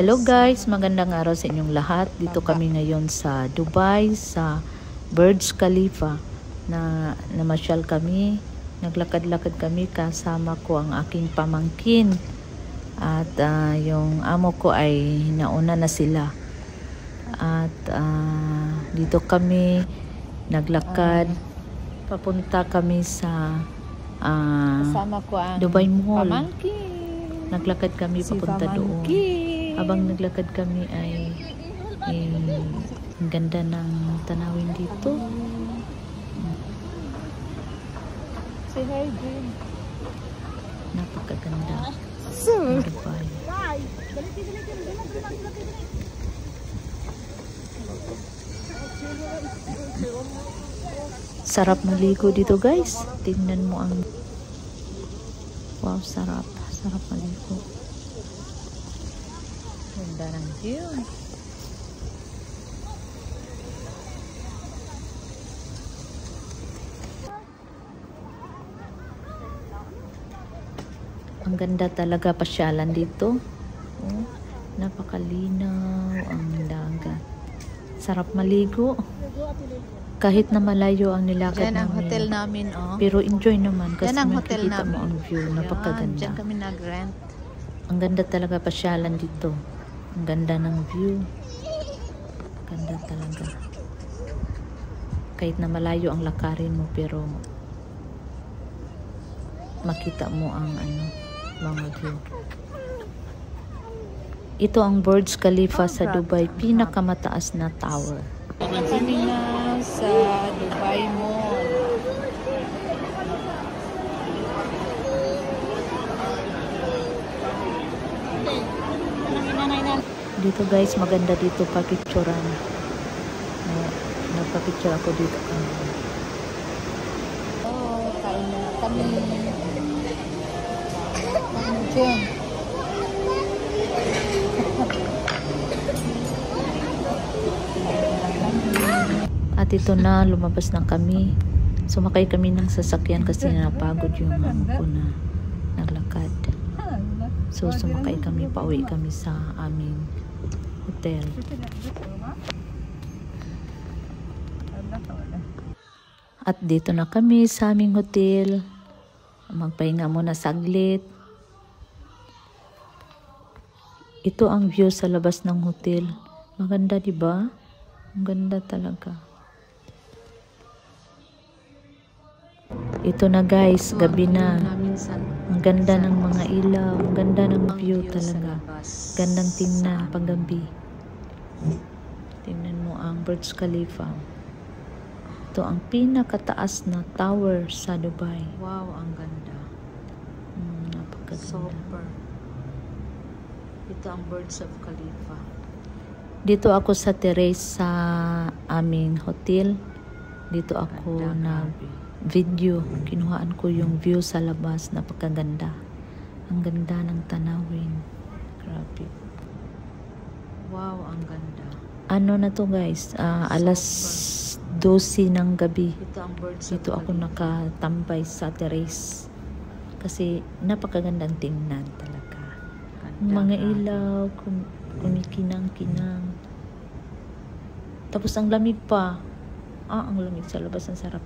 Hello guys, magandang araw sa inyong lahat. Dito kami ngayon sa Dubai, sa Burj Khalifa na namasyal kami. Naglakad-lakad kami kasama ko ang aking pamangkin. At yung amo ko ay nauna na sila. At dito kami naglakad. Papunta kami sa kasama ko ang Dubai Mall. pamangkin. Naglakad kami papunta doon. Habang naglakad kami ay ang ganda ng tanawin dito. Say hi, Jim. Napakaganda ng Dubai. Sarap maligo dito guys. Tingnan mo ang wow, sarap. Sarap maligo. Ganda ng view. Ang ganda talaga pasyalan dito. Oh, napakalinaw ang dagat. Sarap maligo. Kahit na malayo ang nilakad Yan ang namin. hotel namin, oh. Pero enjoy naman kasi Yan ang hotel makikita mo namin. ang view. Napakaganda. Diyan kami nag-rent. Ang ganda talaga pasyalan dito. Ang ganda ng view. Ganda talaga. Kahit na malayo ang lakarin mo pero makita mo ang mga view. Ito ang Burj Khalifa sa Dubai, pinakamataas na tower. Kami na sa Dubai Mall. Dito guys, maganda dito pa-picturean. Nagpa-picture ako dito. Oh, kain na kami. Jim. At ito na, lumabas na kami. Sumakay kami ng sasakyan kasi napagod yung amo ko na naglakad. So sumakay kami, pauwi kami sa aming hotel. At dito na kami sa aming hotel. Magpahinga muna saglit. Ito ang view sa labas ng hotel. Maganda, di ba? Ang ganda talaga. Ito na guys, gabi na. Ang ganda ng mga ilaw, ang ganda ng view talaga. Gandang tingnan pag gabi. Tingnan mo ang Burj Khalifa. Ito ang pinakataas na tower sa Dubai. Wow, ang ganda. Napakaganda. Super. Ito ang Burj of Khalifa. Dito ako sa terrace sa aming hotel. Dito ako video. Kinuhaan ko yung view sa labas. Napakaganda. Ang ganda ng tanawin. Grabe. Wow, ang ganda. Ano na to guys? Alas 12 ng gabi. Ito ang Burj of Dito ako nakatambay sa terrace. Kasi napakagandang tingnan talaga. Mga ilaw, kumikinang-kinang. Tapos ang lamig pa. Ang lamig sa labas. Ang sarap.